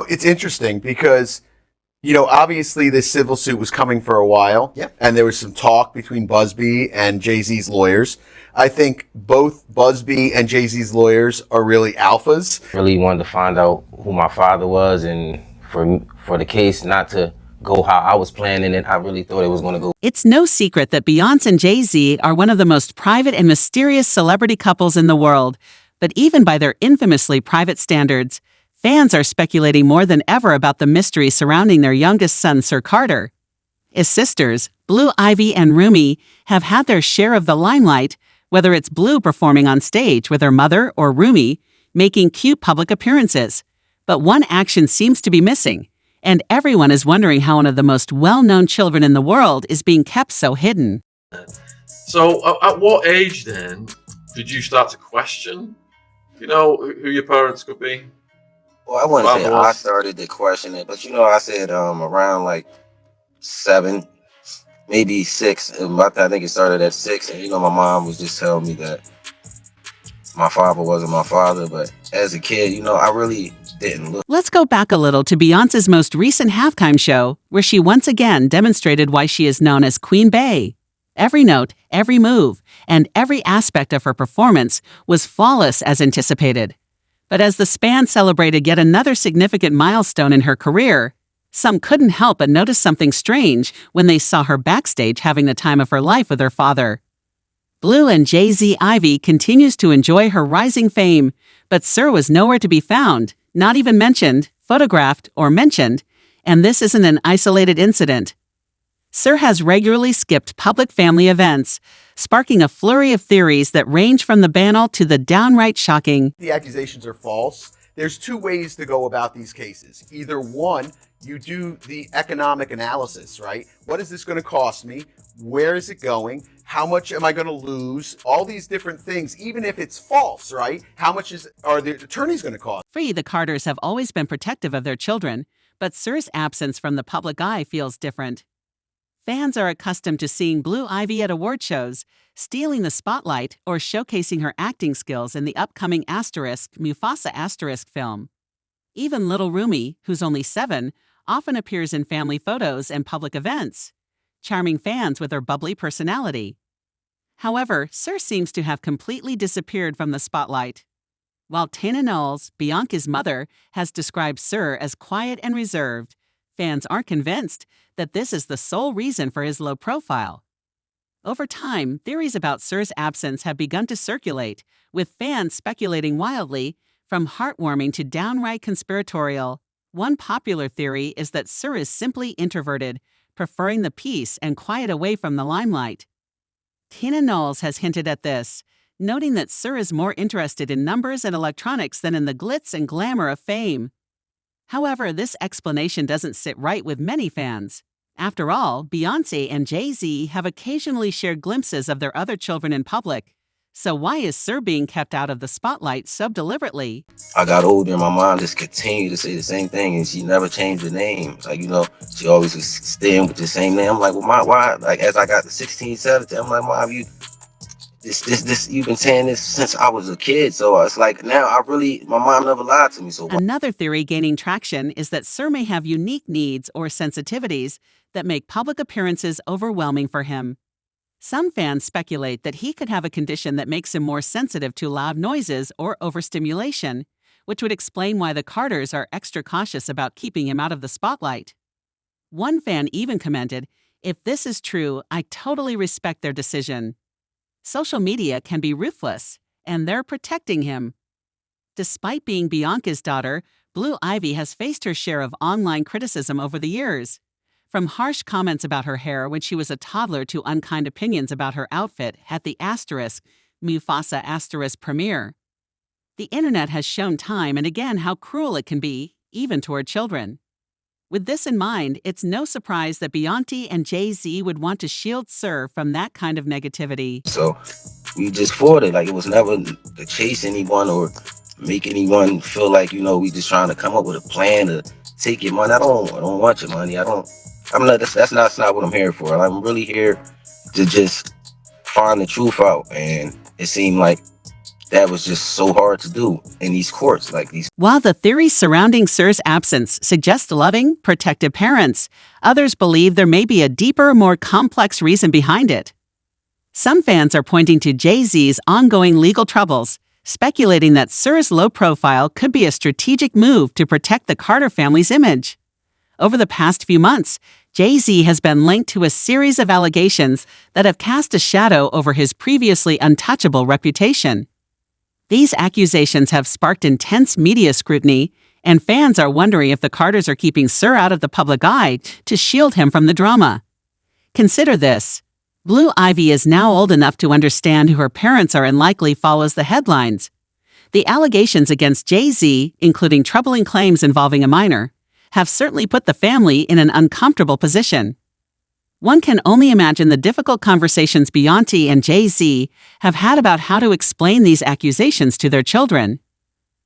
It's interesting because, obviously this civil suit was coming for a while, Yep. and there was some talk between Busby and Jay-Z's lawyers. I think both Busby and Jay-Z's lawyers are really alphas. Really wanted to find out who my father was, and for the case not to go how I was planning it, I really thought it was going to go. It's no secret that Beyonce and Jay-Z are one of the most private and mysterious celebrity couples in the world. But even by their infamously private standards, fans are speculating more than ever about the mystery surrounding their youngest son, Sir Carter. His sisters, Blue Ivy and Rumi, have had their share of the limelight, whether it's Blue performing on stage with her mother or Rumi making cute public appearances. But one action seems to be missing, and everyone is wondering how one of the most well-known children in the world is being kept so hidden. So, at what age then did you start to question, who your parents could be? Well, I wouldn't say Father I was. started to question it, but I said around like 7, maybe 6. And I think it started at 6, and my mom was just telling me that my father wasn't my father. But as a kid, I really didn't look. Let's go back a little to Beyonce's most recent halftime show, where she once again demonstrated why she is known as Queen Bey. Every note, every move, and every aspect of her performance was flawless as anticipated. But as the span celebrated yet another significant milestone in her career, some couldn't help but notice something strange when they saw her backstage having the time of her life with her father. Blue and Jay-Z Ivy continues to enjoy her rising fame, but Sir was nowhere to be found, not even mentioned, photographed, or mentioned, and this isn't an isolated incident. Sir has regularly skipped public family events, sparking a flurry of theories that range from the banal to the downright shocking. The accusations are false. There's two ways to go about these cases. Either one, you do the economic analysis, right? What is this going to cost me? Where is it going? How much am I going to lose? All these different things, even if it's false, right? How much are the attorneys going to cost? The Carters have always been protective of their children, but Sir's absence from the public eye feels different. Fans are accustomed to seeing Blue Ivy at award shows, stealing the spotlight or showcasing her acting skills in the upcoming Mufasa film. Even little Rumi, who's only 7, often appears in family photos and public events, charming fans with her bubbly personality. However, Sir seems to have completely disappeared from the spotlight. While Tina Knowles, Bianca's mother, has described Sir as quiet and reserved, fans aren't convinced that this is the sole reason for his low profile. Over time, theories about Sir's absence have begun to circulate, with fans speculating wildly, from heartwarming to downright conspiratorial. One popular theory is that Sir is simply introverted, preferring the peace and quiet away from the limelight. Tina Knowles has hinted at this, noting that Sir is more interested in numbers and electronics than in the glitz and glamour of fame. However, this explanation doesn't sit right with many fans. After all, Beyonce and Jay-Z have occasionally shared glimpses of their other children in public. So why is Sir being kept out of the spotlight so deliberately? I got older, and my mom just continued to say the same thing, and she never changed the name. Like, she always was staying with the same name. I'm like, well, Mom, why? Like, as I got to 16, 17, I'm like, Mom, you've been saying this since I was a kid. So it's like, now my mom never lied to me. So Another theory gaining traction is that Sir may have unique needs or sensitivities that make public appearances overwhelming for him. Some fans speculate that he could have a condition that makes him more sensitive to loud noises or overstimulation, which would explain why the Carters are extra cautious about keeping him out of the spotlight. One fan even commented, "If this is true, I totally respect their decision." Social media can be ruthless, and they're protecting him. Despite being Bianca's daughter, Blue Ivy has faced her share of online criticism over the years. From harsh comments about her hair when she was a toddler to unkind opinions about her outfit at the Mufasa premiere. The internet has shown time and again how cruel it can be, even toward children. With this in mind, it's no surprise that Beyonce and Jay-Z would want to shield Sir from that kind of negativity. So we just fought it. Like, it was never to chase anyone or make anyone feel like, we just trying to come up with a plan to take your money. I don't want your money. That's not what I'm here for. I'm really here to just find the truth out. And it seemed like that was just so hard to do in these courts, like these. While the theories surrounding Sir's absence suggest loving, protective parents, others believe there may be a deeper, more complex reason behind it. Some fans are pointing to Jay-Z's ongoing legal troubles, speculating that Sir's low profile could be a strategic move to protect the Carter family's image. Over the past few months, Jay-Z has been linked to a series of allegations that have cast a shadow over his previously untouchable reputation. These accusations have sparked intense media scrutiny, and fans are wondering if the Carters are keeping Sir out of the public eye to shield him from the drama. Consider this. Blue Ivy is now old enough to understand who her parents are and likely follows the headlines. The allegations against Jay-Z, including troubling claims involving a minor, have certainly put the family in an uncomfortable position. One can only imagine the difficult conversations Beyonce and Jay-Z have had about how to explain these accusations to their children.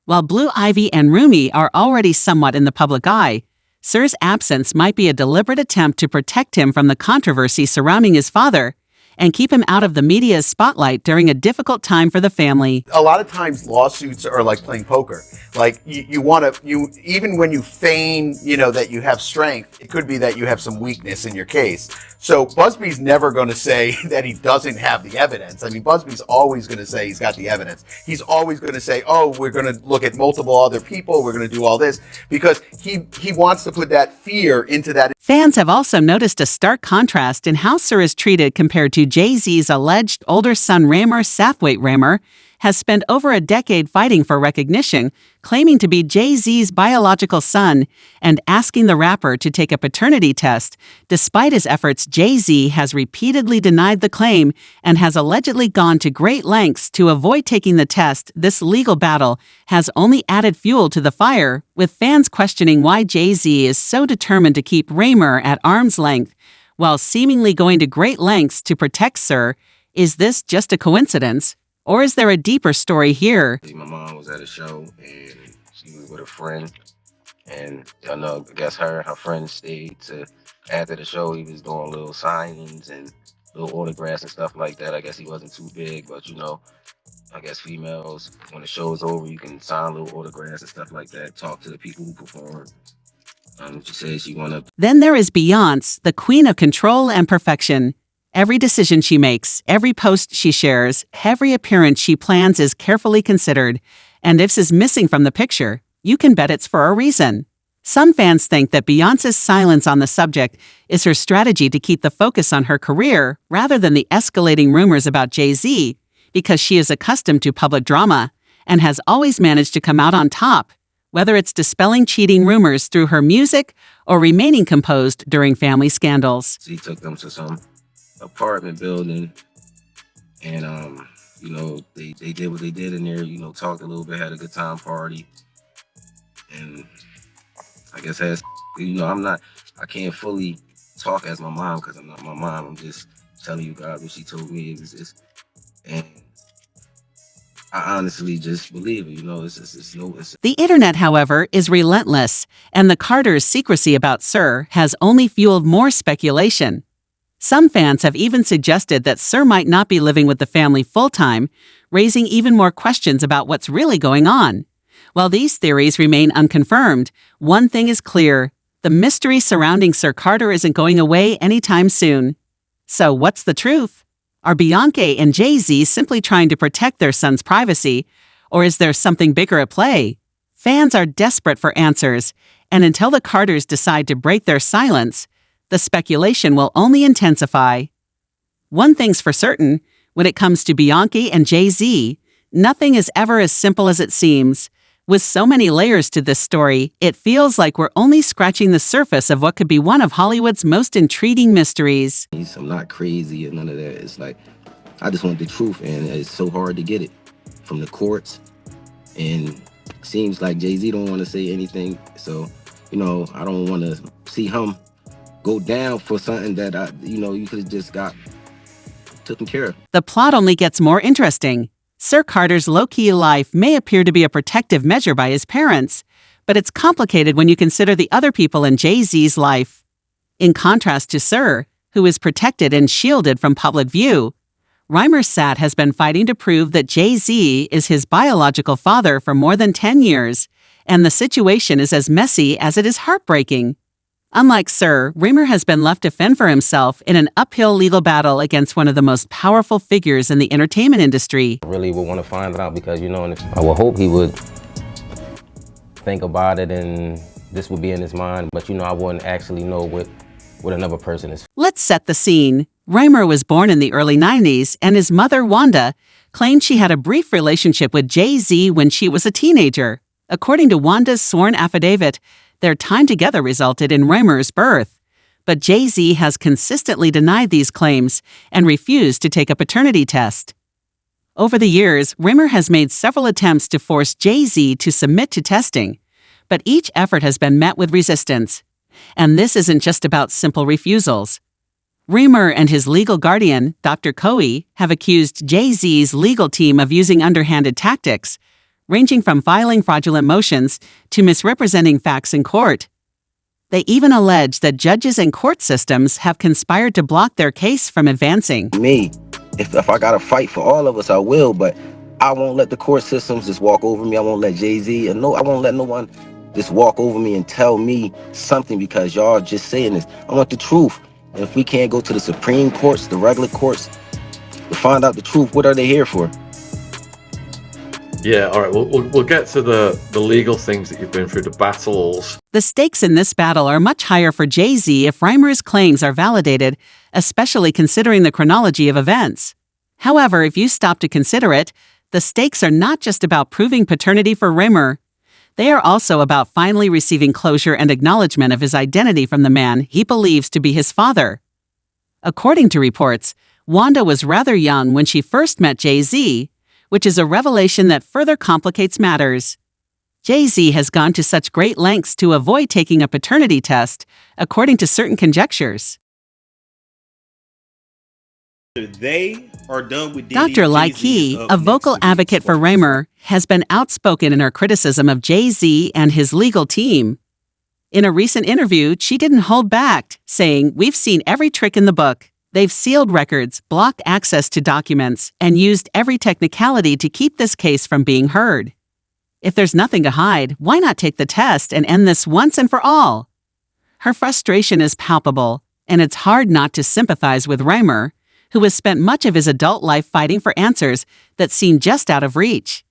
While Blue Ivy and Rumi are already somewhat in the public eye, Sir's absence might be a deliberate attempt to protect him from the controversy surrounding his father and keep him out of the media's spotlight during a difficult time for the family. A lot of times lawsuits are like playing poker. Like you even when you feign, that you have strength, it could be that you have some weakness in your case. So Busby's never going to say that he doesn't have the evidence. I mean, Busby's always going to say he's got the evidence. He's always going to say, oh, we're going to look at multiple other people. We're going to do all this because he wants to put that fear into that. Fans have also noticed a stark contrast in how Sir is treated compared to Jay-Z's alleged older son Ramer. Sathwaite Ramer has spent over a decade fighting for recognition, claiming to be Jay-Z's biological son and asking the rapper to take a paternity test. Despite his efforts, Jay-Z has repeatedly denied the claim and has allegedly gone to great lengths to avoid taking the test. This legal battle has only added fuel to the fire, with fans questioning why Jay-Z is so determined to keep Ramer at arm's length while seemingly going to great lengths to protect Sir. Is this just a coincidence? Or is there a deeper story here? My mom was at a show and she was with a friend, and I guess her friend stayed to after the show. He was doing little signings and little autographs and stuff like that. I guess he wasn't too big, but I guess females, when the show's over, you can sign little autographs and stuff like that, talk to the people who perform. She said she wanna. Then there is Beyonce, the queen of control and perfection. Every decision she makes, every post she shares, every appearance she plans is carefully considered. And if this is missing from the picture, you can bet it's for a reason. Some fans think that Beyonce's silence on the subject is her strategy to keep the focus on her career rather than the escalating rumors about Jay-Z, because she is accustomed to public drama and has always managed to come out on top, whether it's dispelling cheating rumors through her music or remaining composed during family scandals. She took them to some apartment building, and they did what they did in there, talked a little bit, had a good time, party, and I guess I can't fully talk as my mom because I'm not my mom. I'm just telling you guys what she told me. It was just, and I honestly just believe it. The internet, however, is relentless, and the Carters' secrecy about Sir has only fueled more speculation. Some fans have even suggested that Sir might not be living with the family full-time, raising even more questions about what's really going on. While these theories remain unconfirmed, one thing is clear: the mystery surrounding Sir Carter isn't going away anytime soon. So what's the truth? Are Beyonce and Jay-Z simply trying to protect their son's privacy, or is there something bigger at play? Fans are desperate for answers, and until the Carters decide to break their silence, the speculation will only intensify. One thing's for certain: when it comes to Beyonce and Jay-Z, nothing is ever as simple as it seems. With so many layers to this story, it feels like we're only scratching the surface of what could be one of Hollywood's most intriguing mysteries. I'm not crazy or none of that. It's like, I just want the truth, and it's so hard to get it from the courts. And it seems like Jay-Z don't want to say anything. So, I don't want to see him go down for something that you could have just got taken care of. The plot only gets more interesting. Sir Carter's low-key life may appear to be a protective measure by his parents, but it's complicated when you consider the other people in Jay-Z's life. In contrast to Sir, who is protected and shielded from public view, Reimer's Sat has been fighting to prove that Jay-Z is his biological father for more than 10 years, and the situation is as messy as it is heartbreaking. Unlike Sir, Reimer has been left to fend for himself in an uphill legal battle against one of the most powerful figures in the entertainment industry. I really would want to find out because, I would hope he would think about it and this would be in his mind, but I wouldn't actually know what another person is. Let's set the scene. Reimer was born in the early 90s, and his mother, Wanda, claimed she had a brief relationship with Jay-Z when she was a teenager. According to Wanda's sworn affidavit, their time together resulted in Reimer's birth. But Jay-Z has consistently denied these claims and refused to take a paternity test. Over the years, Reimer has made several attempts to force Jay-Z to submit to testing, but each effort has been met with resistance. And this isn't just about simple refusals. Reimer and his legal guardian, Dr. Coey, have accused Jay-Z's legal team of using underhanded tactics, ranging from filing fraudulent motions to misrepresenting facts in court. They even allege that judges and court systems have conspired to block their case from advancing. Me, if I gotta fight for all of us, I will, but I won't let the court systems just walk over me. I won't let Jay-Z, and I won't let no one just walk over me and tell me something because y'all just saying this. I want the truth. And if we can't go to the Supreme Courts, the regular courts, to find out the truth, what are they here for? Yeah, all right. We'll get to the legal things that you've been through, the battles. The stakes in this battle are much higher for Jay-Z if Reimer's claims are validated, especially considering the chronology of events. However, if you stop to consider it, the stakes are not just about proving paternity for Reimer. They are also about finally receiving closure and acknowledgement of his identity from the man he believes to be his father. According to reports, Wanda was rather young when she first met Jay-Z, which is a revelation that further complicates matters. Jay-Z has gone to such great lengths to avoid taking a paternity test, according to certain conjectures. They are done with Dr. Lai Key, a vocal advocate for Reimer, has been outspoken in her criticism of Jay-Z and his legal team. In a recent interview, she didn't hold back, saying, "We've seen every trick in the book. They've sealed records, blocked access to documents, and used every technicality to keep this case from being heard. If there's nothing to hide, why not take the test and end this once and for all?" Her frustration is palpable, and it's hard not to sympathize with Reimer, who has spent much of his adult life fighting for answers that seem just out of reach.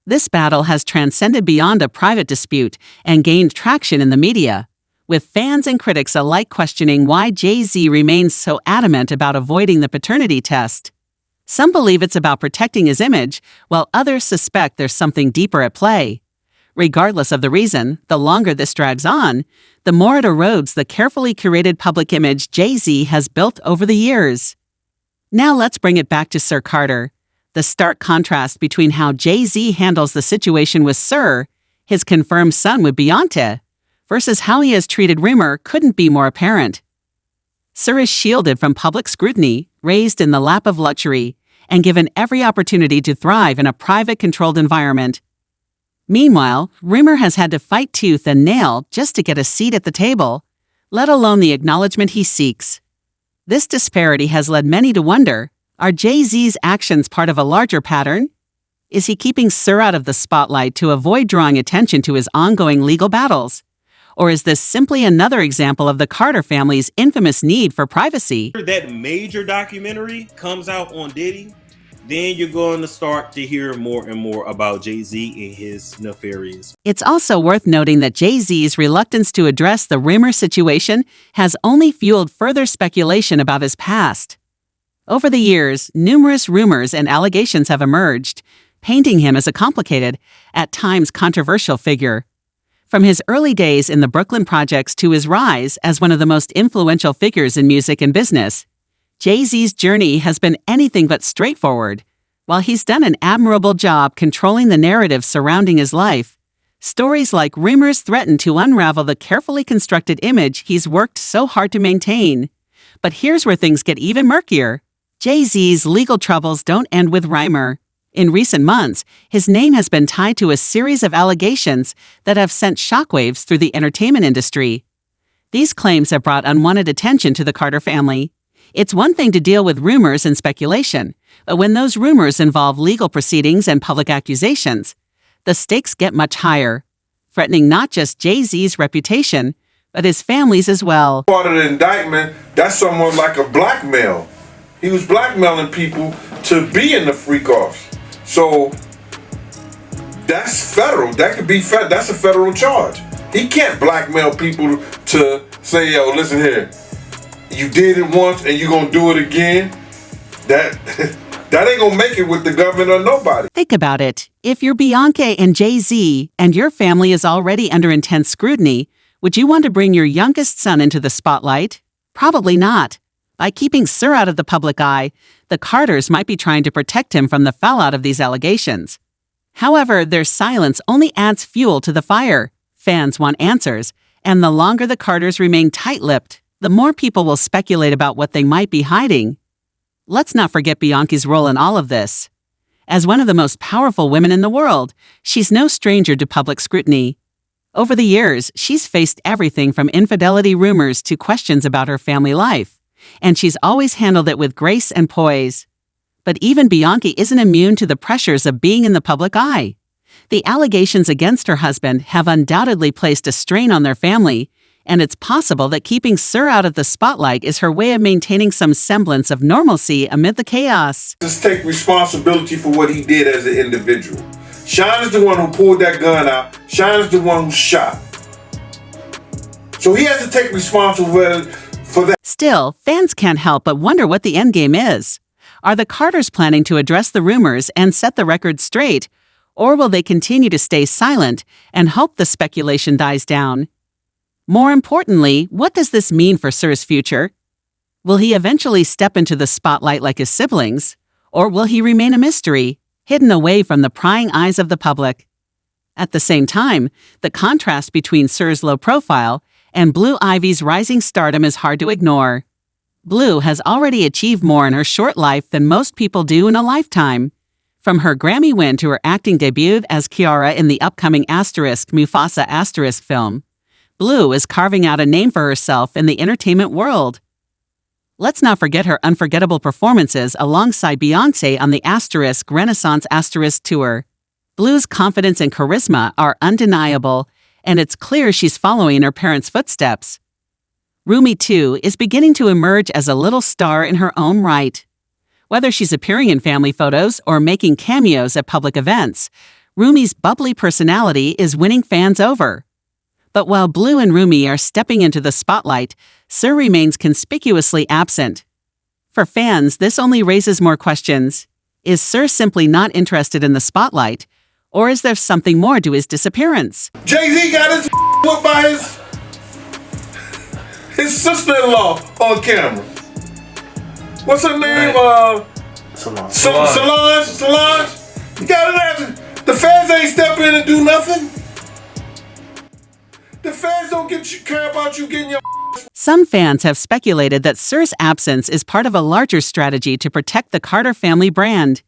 This battle has transcended beyond a private dispute and gained traction in the media, with fans and critics alike questioning why Jay-Z remains so adamant about avoiding the paternity test. Some believe it's about protecting his image, while others suspect there's something deeper at play. Regardless of the reason, the longer this drags on, the more it erodes the carefully curated public image Jay-Z has built over the years. Now let's bring it back to Sir Carter. The stark contrast between how Jay-Z handles the situation with Sir, his confirmed son with Beyonce, versus how he has treated Reimer couldn't be more apparent. Sir is shielded from public scrutiny, raised in the lap of luxury, and given every opportunity to thrive in a private, controlled environment. Meanwhile, Reimer has had to fight tooth and nail just to get a seat at the table, let alone the acknowledgement he seeks. This disparity has led many to wonder, are Jay-Z's actions part of a larger pattern? Is he keeping Sir out of the spotlight to avoid drawing attention to his ongoing legal battles? Or is this simply another example of the Carter family's infamous need for privacy? That major documentary comes out on Diddy, then you're going to start to hear more and more about Jay-Z and his nefarious. It's also worth noting that Jay-Z's reluctance to address the Reimer situation has only fueled further speculation about his past. Over the years, numerous rumors and allegations have emerged, painting him as a complicated, at times controversial figure. From his early days in the Brooklyn Projects to his rise as one of the most influential figures in music and business, Jay-Z's journey has been anything but straightforward. While he's done an admirable job controlling the narrative surrounding his life, stories like Reimer's threaten to unravel the carefully constructed image he's worked so hard to maintain. But here's where things get even murkier. Jay-Z's legal troubles don't end with Reimer. In recent months, his name has been tied to a series of allegations that have sent shockwaves through the entertainment industry. These claims have brought unwanted attention to the Carter family, It's one thing to deal with rumors and speculation, but when those rumors involve legal proceedings and public accusations, the stakes get much higher, threatening not just Jay-Z's reputation, but his family's as well. Part of the indictment, that's somewhat like a blackmail. He was blackmailing people to be in the freak-offs. So that's federal. That could be that's a federal charge. He can't blackmail people to say, yo, listen here, you did it once and you're gonna do it again. That ain't gonna make it with the government or nobody. Think about it. If you're Beyonce and Jay-Z and your family is already under intense scrutiny, would you want to bring your youngest son into the spotlight? Probably not. By keeping Sir out of the public eye, the Carters might be trying to protect him from the fallout of these allegations. However, their silence only adds fuel to the fire. Fans want answers, and the longer the Carters remain tight-lipped, the more people will speculate about what they might be hiding. Let's not forget Beyonce's role in all of this. As one of the most powerful women in the world, she's no stranger to public scrutiny. Over the years, she's faced everything from infidelity rumors to questions about her family life, and she's always handled it with grace and poise. But even Beyonce isn't immune to the pressures of being in the public eye. The allegations against her husband have undoubtedly placed a strain on their family, and it's possible that keeping Sir out of the spotlight is her way of maintaining some semblance of normalcy amid the chaos. Just take responsibility for what he did as an individual. Sean is the one who pulled that gun out. Sean is the one who shot. So he has to take responsibility for that. Still, fans can't help but wonder what the endgame is. Are the Carters planning to address the rumors and set the record straight, or will they continue to stay silent and hope the speculation dies down? More importantly, what does this mean for Sir's future? Will he eventually step into the spotlight like his siblings, or will he remain a mystery, hidden away from the prying eyes of the public? At the same time, the contrast between Sir's low profile and Blue Ivy's rising stardom is hard to ignore. Blue has already achieved more in her short life than most people do in a lifetime. From her Grammy win to her acting debut as Kiara in the upcoming Mufasa film, Blue is carving out a name for herself in the entertainment world. Let's not forget her unforgettable performances alongside Beyonce on the Renaissance tour. Blue's confidence and charisma are undeniable, and it's clear she's following in her parents' footsteps. Rumi, too, is beginning to emerge as a little star in her own right. Whether she's appearing in family photos or making cameos at public events, Rumi's bubbly personality is winning fans over. But while Blue and Rumi are stepping into the spotlight, Sir remains conspicuously absent. For fans, this only raises more questions. Is Sir simply not interested in the spotlight, or is there something more to his disappearance? Jay-Z got his whooped by his sister-in-law on camera. What's her name? Solange. You got it. The fans ain't step in and do nothing. The fans don't care about you getting your. Some fans have speculated that Sir's absence is part of a larger strategy to protect the Carter family brand.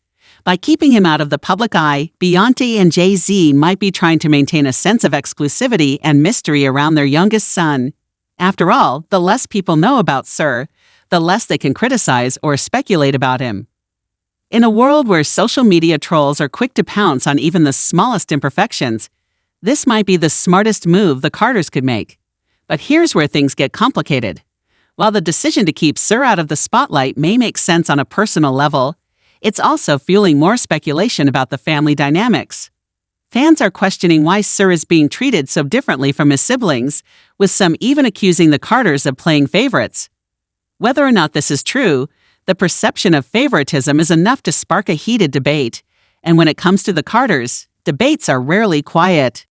By keeping him out of the public eye, Beyonce and Jay-Z might be trying to maintain a sense of exclusivity and mystery around their youngest son. After all, the less people know about Sir, the less they can criticize or speculate about him. In a world where social media trolls are quick to pounce on even the smallest imperfections, this might be the smartest move the Carters could make. But here's where things get complicated. While the decision to keep Sir out of the spotlight may make sense on a personal level, it's also fueling more speculation about the family dynamics. Fans are questioning why Sir is being treated so differently from his siblings, with some even accusing the Carters of playing favorites. Whether or not this is true, the perception of favoritism is enough to spark a heated debate. And when it comes to the Carters, debates are rarely quiet.